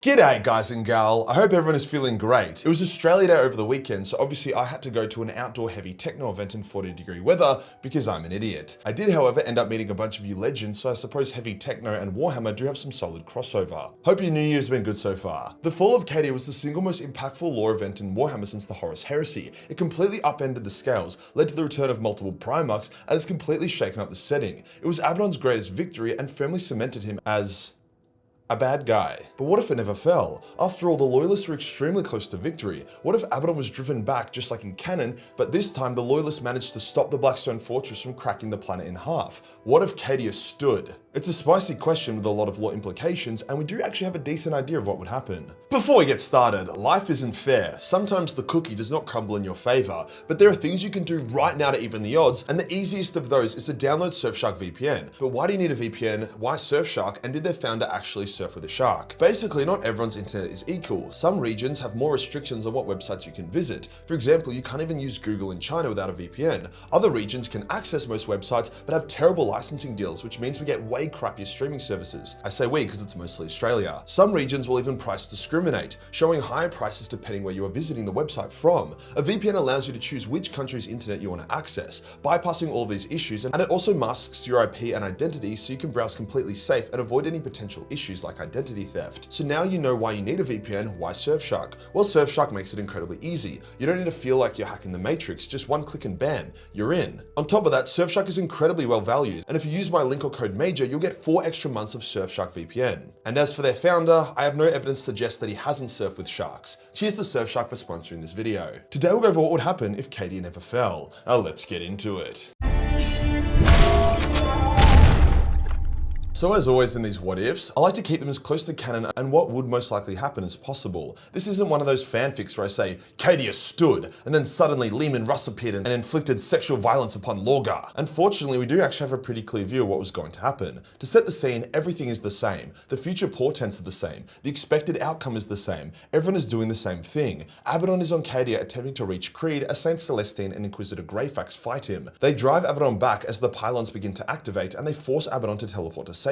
G'day guys and gal, I hope everyone is feeling great. It was Australia Day over the weekend, so obviously I had to go to an outdoor heavy techno event in 40-degree weather because I'm an idiot. I did however end up meeting a bunch of you legends, so I suppose heavy techno and Warhammer do have some solid crossover. Hope your new year's been good so far. The Fall of Cadia was the single most impactful lore event in Warhammer since the Horus Heresy. It completely upended the scales, led to the return of multiple Primarchs, and has completely shaken up the setting. It was Abaddon's greatest victory and firmly cemented him as a bad guy. But what if it never fell? After all, the Loyalists were extremely close to victory. What if Abaddon was driven back just like in canon, but this time the Loyalists managed to stop the Blackstone Fortress from cracking the planet in half? What if Cadia stood? It's a spicy question with a lot of lore implications, and we do actually have a decent idea of what would happen. Before we get started, life isn't fair. Sometimes the cookie does not crumble in your favor, but there are things you can do right now to even the odds, and the easiest of those is to download Surfshark VPN. But why do you need a VPN? Why Surfshark? And did their founder actually surf with a shark? Basically, not everyone's internet is equal. Some regions have more restrictions on what websites you can visit. For example, you can't even use Google in China without a VPN. Other regions can access most websites, but have terrible licensing deals, which means we get way crappier streaming services. I say we because it's mostly Australia. Some regions will even price discriminate, showing higher prices depending where you are visiting the website from. A VPN allows you to choose which country's internet you want to access, bypassing all of these issues, and it also masks your IP and identity so you can browse completely safe and avoid any potential issues like identity theft. So now you know why you need a VPN. Why Surfshark? Well, Surfshark makes it incredibly easy. You don't need to feel like you're hacking the Matrix, just one click and bam, you're in. On top of that, Surfshark is incredibly well valued, and if you use my link or code MAJOR, you'll get 4 extra months of Surfshark VPN. And as for their founder, I have no evidence to suggest that he hasn't surfed with sharks. Cheers to Surfshark for sponsoring this video. Today we'll go over what would happen if Cadia never fell. Now let's get into it. So as always in these what ifs, I like to keep them as close to canon and what would most likely happen as possible. This isn't one of those fanfics where I say, Cadia stood, and then suddenly Leman Russ appeared and inflicted sexual violence upon Lorgar. Unfortunately, we do actually have a pretty clear view of what was going to happen. To set the scene, everything is the same. The future portents are the same. The expected outcome is the same. Everyone is doing the same thing. Abaddon is on Cadia attempting to reach Creed as Saint Celestine and Inquisitor Greyfax fight him. They drive Abaddon back as the pylons begin to activate, and they force Abaddon to teleport to safety.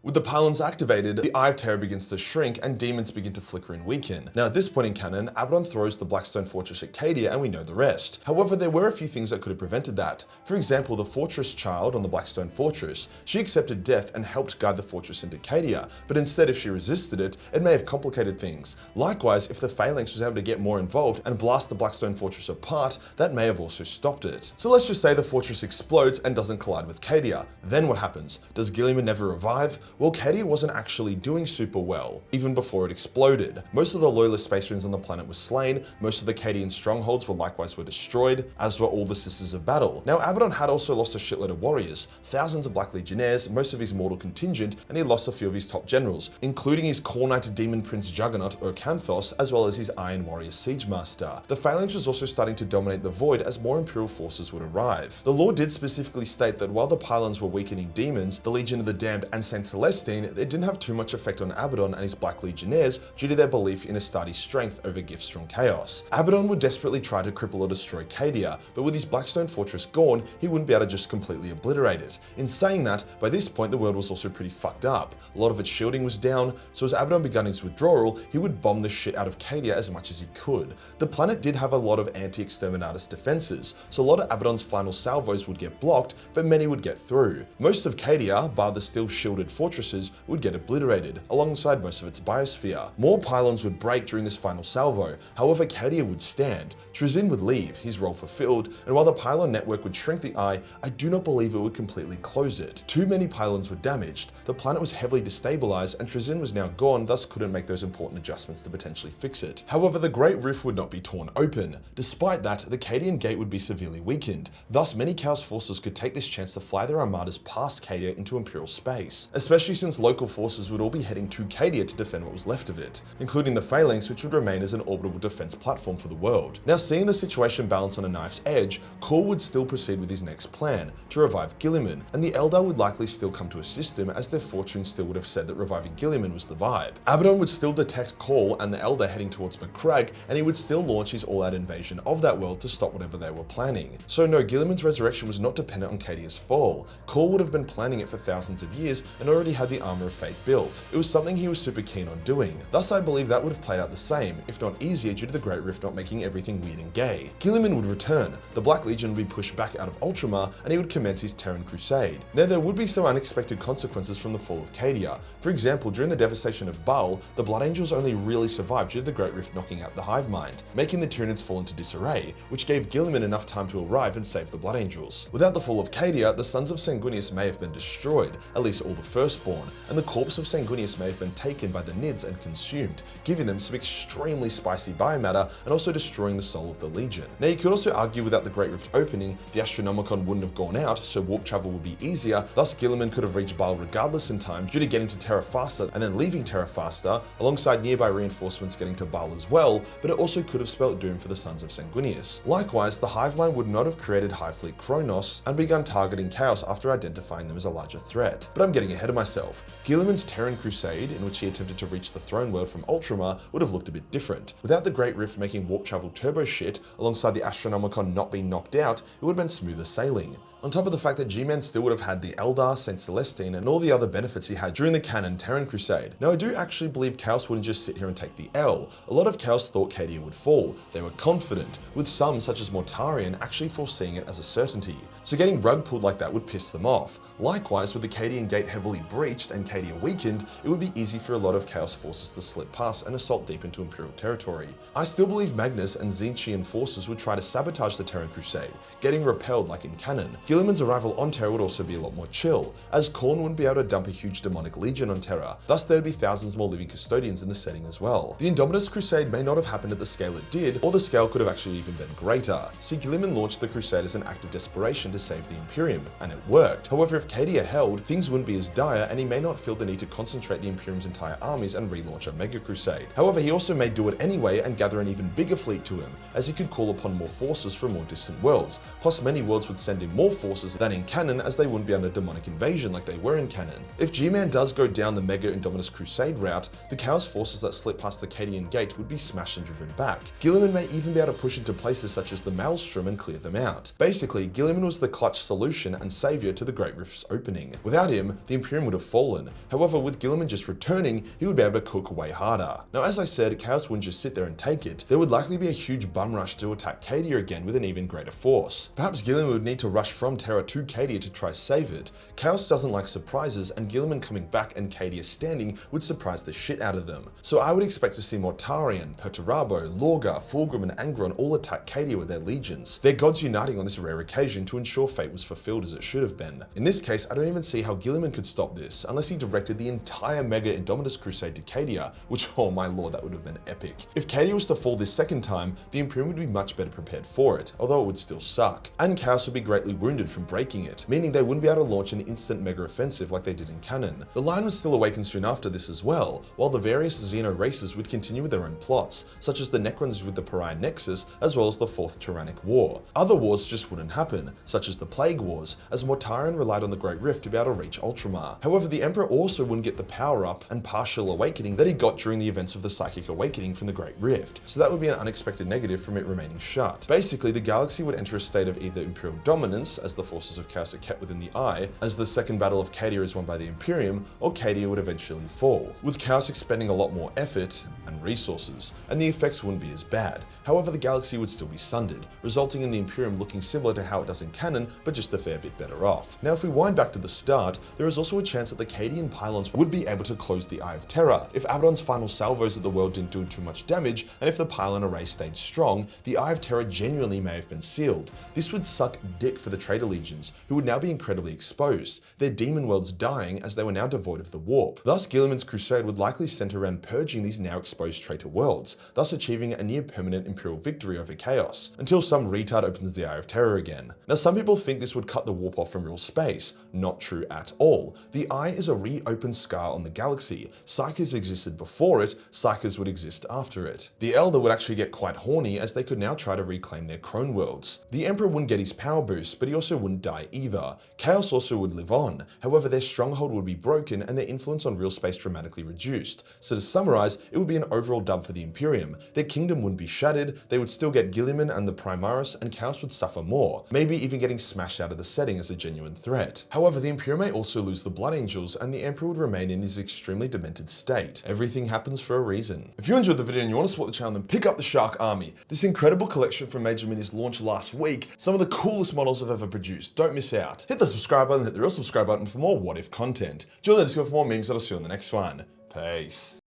With the pylons activated, the Eye of Terror begins to shrink and demons begin to flicker and weaken. Now at this point in canon, Abaddon throws the Blackstone Fortress at Cadia and we know the rest. However, there were a few things that could have prevented that. For example, the Fortress Child on the Blackstone Fortress. She accepted death and helped guide the fortress into Cadia, but instead if she resisted it, it may have complicated things. Likewise, if the Phalanx was able to get more involved and blast the Blackstone Fortress apart, that may have also stopped it. So let's just say the fortress explodes and doesn't collide with Cadia. Then what happens? Does Guilliman never revive? Well, Cadia wasn't actually doing super well, even before it exploded. Most of the Loyalist space marines on the planet were slain, most of the Cadian strongholds were destroyed, as were all the Sisters of Battle. Now, Abaddon had also lost a shitload of warriors, thousands of Black Legionnaires, most of his mortal contingent, and he lost a few of his top generals, including his Core Knight Demon Prince Juggernaut Urkanthos, as well as his Iron Warrior Siege Master. The Phalanx was also starting to dominate the Void as more Imperial forces would arrive. The lore did specifically state that while the pylons were weakening demons, the Legion of the Damned and Saint Celestine, it didn't have too much effect on Abaddon and his Black Legionnaires due to their belief in Astartes' strength over gifts from Chaos. Abaddon would desperately try to cripple or destroy Cadia, but with his Blackstone Fortress gone, he wouldn't be able to just completely obliterate it. In saying that, by this point the world was also pretty fucked up. A lot of its shielding was down, so as Abaddon began his withdrawal, he would bomb the shit out of Cadia as much as he could. The planet did have a lot of anti-exterminatus defenses, so a lot of Abaddon's final salvos would get blocked, but many would get through. Most of Cadia, bar the still shielded fortresses, would get obliterated, alongside most of its biosphere. More pylons would break during this final salvo, however Cadia would stand. Trizin would leave, his role fulfilled, and while the pylon network would shrink the Eye, I do not believe it would completely close it. Too many pylons were damaged, the planet was heavily destabilized, and Trizin was now gone, thus couldn't make those important adjustments to potentially fix it. However, the Great Rift would not be torn open. Despite that, the Cadian Gate would be severely weakened, thus many Chaos forces could take this chance to fly their armadas past Cadia into Imperial space, especially since local forces would all be heading to Cadia to defend what was left of it, including the Phalanx, which would remain as an orbital defense platform for the world. Now, seeing the situation balanced on a knife's edge, Core would still proceed with his next plan, to revive Guilliman, and the Eldar would likely still come to assist him, as their fortune still would have said that reviving Guilliman was the vibe. Abaddon would still detect Core and the Eldar heading towards Macragge, and he would still launch his all-out invasion of that world to stop whatever they were planning. So no, Guilliman's resurrection was not dependent on Cadia's fall. Core would have been planning it for thousands of years, years and already had the Armor of Fate built. It was something he was super keen on doing. Thus I believe that would have played out the same, if not easier due to the Great Rift not making everything weird and gay. Guilliman would return, the Black Legion would be pushed back out of Ultramar, and he would commence his Terran Crusade. Now there would be some unexpected consequences from the Fall of Cadia. For example, during the devastation of Baal, the Blood Angels only really survived due to the Great Rift knocking out the Hive Mind, making the Tyranids fall into disarray, which gave Guilliman enough time to arrive and save the Blood Angels. Without the Fall of Cadia, the Sons of Sanguinius may have been destroyed, at least all the Firstborn, and the corpse of Sanguinius may have been taken by the Nids and consumed, giving them some extremely spicy biomatter and also destroying the soul of the Legion. Now you could also argue without the Great Rift opening, the Astronomicon wouldn't have gone out, so warp travel would be easier, thus Guilliman could have reached Baal regardless in time due to getting to Terra faster and then leaving Terra faster, alongside nearby reinforcements getting to Baal as well, but it also could have spelt doom for the Sons of Sanguinius. Likewise, the Hive Mind would not have created Hive Fleet Kronos and begun targeting Chaos after identifying them as a larger threat. But I'm getting ahead of myself. Guilliman's Terran Crusade, in which he attempted to reach the Throne World from Ultramar, would have looked a bit different. Without the Great Rift making warp travel turbo shit, alongside the Astronomicon not being knocked out, it would have been smoother sailing. On top of the fact that G-Man still would have had the Eldar, Saint Celestine, and all the other benefits he had during the canon Terran Crusade. Now I do actually believe Chaos wouldn't just sit here and take the L. A lot of Chaos thought Cadia would fall. They were confident, with some such as Mortarion actually foreseeing it as a certainty. So getting rug pulled like that would piss them off. Likewise, with the Cadian Gate heavily breached and Cadia weakened, it would be easy for a lot of Chaos forces to slip past and assault deep into Imperial territory. I still believe Magnus and Tzeentchian forces would try to sabotage the Terran Crusade, getting repelled like in canon. Guilliman's arrival on Terra would also be a lot more chill, as Khorne wouldn't be able to dump a huge demonic legion on Terra, thus there would be thousands more living custodians in the setting as well. The Indomitus Crusade may not have happened at the scale it did, or the scale could have actually even been greater. See, Guilliman launched the Crusade as an act of desperation to save the Imperium, and it worked. However, if Cadia held, things wouldn't be as dire, and he may not feel the need to concentrate the Imperium's entire armies and relaunch a mega crusade. However, he also may do it anyway and gather an even bigger fleet to him, as he could call upon more forces from more distant worlds, plus many worlds would send in more forces than in canon, as they wouldn't be under demonic invasion like they were in canon. If G-Man does go down the Mega Indominus Crusade route, the Chaos forces that slip past the Cadian Gate would be smashed and driven back. Guilliman may even be able to push into places such as the Maelstrom and clear them out. Basically, Guilliman was the clutch solution and savior to the Great Rift's opening. Without him, the Imperium would have fallen. However, with Guilliman just returning, he would be able to cook way harder. Now, as I said, Chaos wouldn't just sit there and take it. There would likely be a huge bum rush to attack Cadia again with an even greater force. Perhaps Guilliman would need to rush from Terra to Cadia to try save it. Chaos doesn't like surprises, and Guilliman coming back and Cadia standing would surprise the shit out of them. So I would expect to see Mortarion, Perturabo, Lorgar, Fulgrim, and Angron all attack Cadia with their legions, their gods uniting on this rare occasion to ensure fate was fulfilled as it should have been. In this case, I don't even see how Guilliman could stop this, unless he directed the entire Mega Indomitus Crusade to Cadia, which, oh my lord, that would have been epic. If Cadia was to fall this second time, the Imperium would be much better prepared for it, although it would still suck, and Chaos would be greatly wounded from breaking it, meaning they wouldn't be able to launch an instant mega offensive like they did in canon. The line would still awaken soon after this as well, while the various Xeno races would continue with their own plots, such as the Necrons with the Pariah Nexus, as well as the Fourth Tyrannic War. Other wars just wouldn't happen, such as the Plague Wars, as Mortarion relied on the Great Rift to be able to reach Ultramar. However, the Emperor also wouldn't get the power up and partial awakening that he got during the events of the Psychic Awakening from the Great Rift, so that would be an unexpected negative from it remaining shut. Basically, the galaxy would enter a state of either Imperial dominance, as the forces of Chaos are kept within the eye, as the Second Battle of Cadia is won by the Imperium, or Cadia would eventually fall, with Chaos expending a lot more effort and resources, and the effects wouldn't be as bad. However, the galaxy would still be sundered, resulting in the Imperium looking similar to how it does in canon, but just a fair bit better off. Now, if we wind back to the start, there is also a chance that the Cadian pylons would be able to close the Eye of Terror. If Abaddon's final salvos of the world didn't do too much damage, and if the pylon array stayed strong, the Eye of Terror genuinely may have been sealed. This would suck dick for the traitor legions, who would now be incredibly exposed, their demon worlds dying as they were now devoid of the warp. Thus, Guilliman's crusade would likely center around purging these now exposed traitor worlds, thus achieving a near permanent Imperial victory over Chaos, until some retard opens the Eye of Terror again. Now, some people think this would cut the warp off from real space. Not true at all. The Eye is a reopened scar on the galaxy. Psykers existed before it, Psykers would exist after it. The Elder would actually get quite horny, as they could now try to reclaim their Crone worlds. The Emperor wouldn't get his power boost, but he also wouldn't die either. Chaos also would live on. However, their stronghold would be broken and their influence on real space dramatically reduced. So to summarize, it would be an overall dub for the Imperium. Their kingdom wouldn't be shattered, they would still get Guilliman and the Primaris, and Chaos would suffer more, maybe even getting smashed out of the setting as a genuine threat. However, the Imperium may also lose the Blood Angels, and the Emperor would remain in his extremely demented state. Everything happens for a reason. If you enjoyed the video and you want to support the channel, then pick up the Shark Army. This incredible collection from Major Minis launched last week. Some of the coolest models I've ever produced. Don't miss out. Hit the subscribe button, hit the real subscribe button for more What If content. Join the Discord for more memes that I'll see you in the next one. Peace.